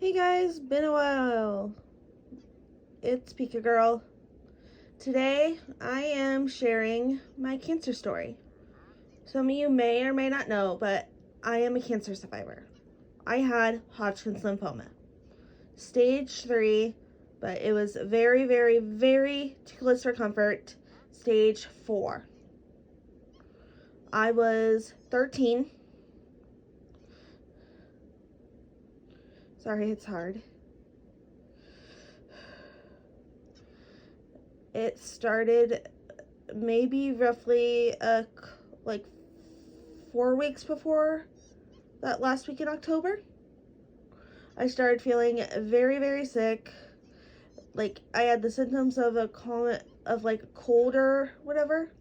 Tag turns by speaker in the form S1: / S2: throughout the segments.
S1: Hey guys, been a while. It's Pika Girl. Today I am sharing my cancer story. Some of you may or may not know, but I am a cancer survivor. I had Hodgkin's lymphoma, stage 3, but it was very, very, very too close for comfort, stage 4. I was 13. Sorry, it's hard. It started maybe roughly like 4 weeks before that last week in October. I started feeling very, very sick. Like I had the symptoms of like a cold or whatever,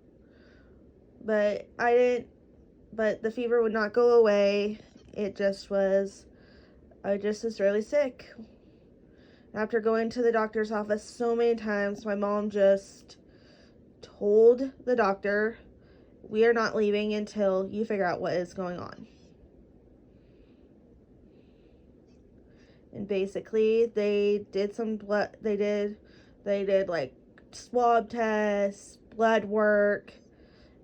S1: but but the fever would not go away. I just was really sick. After going to the doctor's office so many times, my mom just told the doctor, "We are not leaving until you figure out what is going on." And basically they did like swab tests, blood work,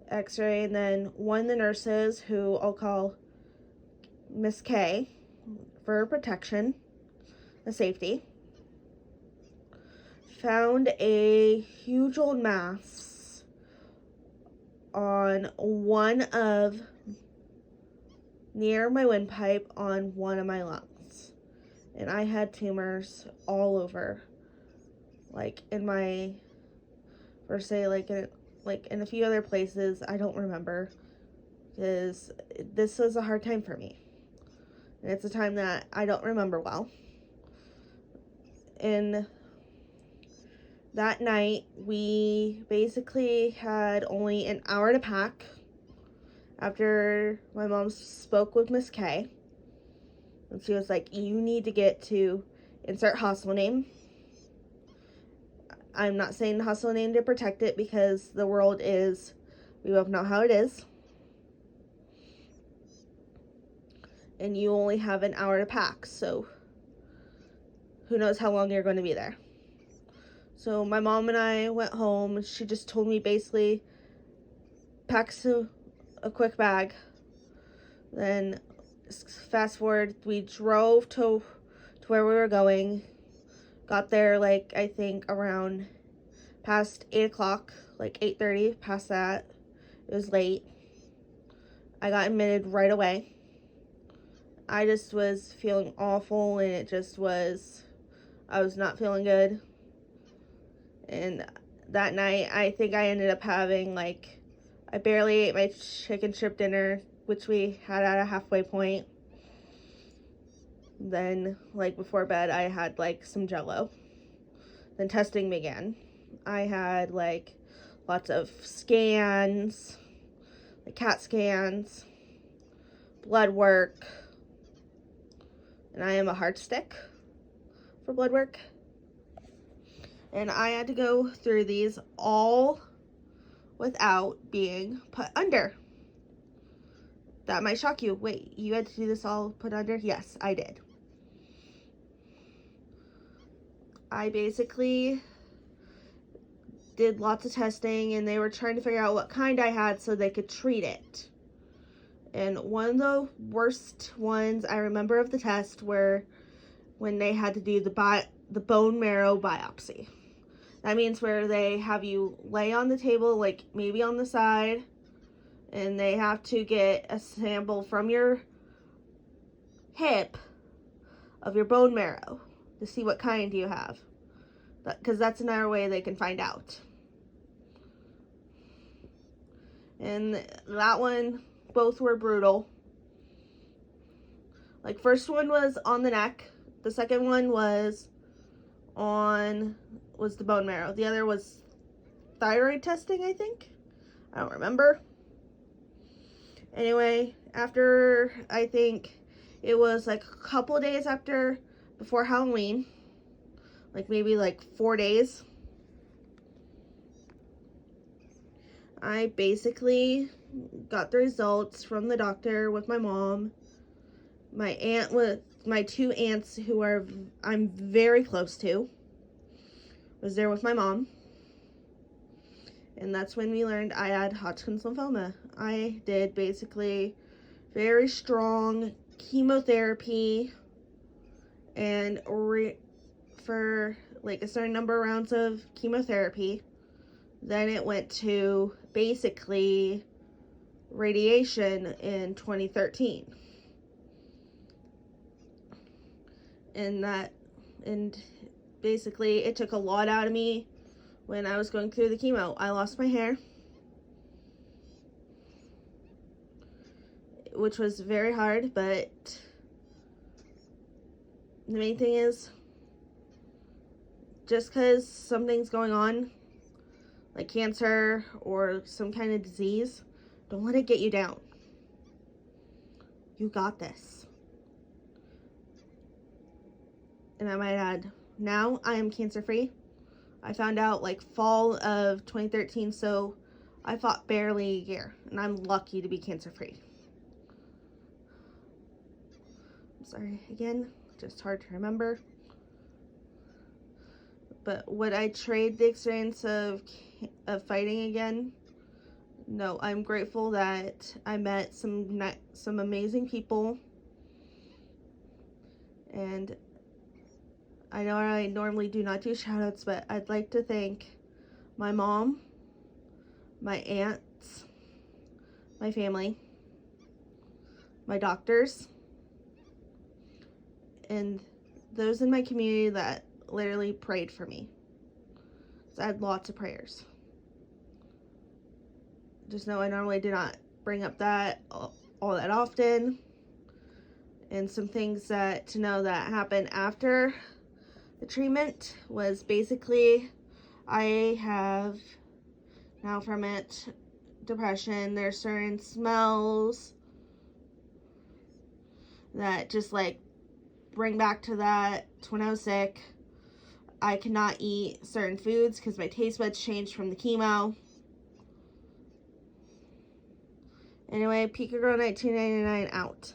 S1: x-ray, and then one of the nurses, who I'll call Miss K for protection and safety, found a huge old mass on near my windpipe on one of my lungs. And I had tumors all over, like in my, or say like in a few other places. I don't remember, because this was a hard time for me, and it's a time that I don't remember well. And that night we basically had only an hour to pack after my mom spoke with Miss K. And she was like, "You need to get to insert hospital name." I'm not saying the hospital name to protect it, because the world is, we both know how it is. And you only have an hour to pack, so who knows how long you're going to be there. So my mom and I went home. She just told me basically, pack a quick bag. Then fast forward, we drove to where we were going. Got there like, I think around past 8 o'clock, like 8:30, past that. It was late. I got admitted right away. I just was feeling awful, and I was not feeling good. And that night, I think I ended up having I barely ate my chicken strip dinner, which we had at a halfway point. Then, before bed, I had some Jello. Then testing began. I had lots of scans, CAT scans, blood work, and I am a hard stick for blood work. And I had to go through these all without being put under. That might shock you. Wait, you had to do this all put under? Yes, I did. I basically did lots of testing, and they were trying to figure out what kind I had so they could treat it. And one of the worst ones I remember of the test were when they had to do the bone marrow biopsy. That means where they have you lay on the table, maybe on the side, and they have to get a sample from your hip of your bone marrow to see what kind you have, because that's another way they can find out. And that one, both were brutal. First one was on the neck. The second one was the bone marrow. The other was thyroid testing, I think. I don't remember. Anyway, after, I think it was a couple days before Halloween, maybe 4 days, I basically got the results from the doctor with my mom. my two aunts who I'm very close to was there with my mom. And that's when we learned I had Hodgkin's lymphoma. I did basically very strong chemotherapy and for like a certain number of rounds of chemotherapy. Then it went to basically radiation in 2013. And basically it took a lot out of me when I was going through the chemo. I lost my hair, which was very hard, but the main thing is, just because something's going on, like cancer or some kind of disease, don't let it get you down. You got this. And I might add, now I am cancer-free. I found out like fall of 2013, so I fought barely a year, and I'm lucky to be cancer-free. I'm sorry, again, just hard to remember. But would I trade the experience of fighting again? No, I'm grateful that I met some amazing people, and I know I normally do not do shoutouts, but I'd like to thank my mom, my aunts, my family, my doctors, and those in my community that literally prayed for me. So I had lots of prayers. Just know I normally do not bring up that all that often. And some things to know that happened after the treatment was basically I have now from it depression. There's certain smells that just like bring back to that when I was sick. I cannot eat certain foods because my taste buds changed from the chemo. Anyway, Pika Girl 1999 out.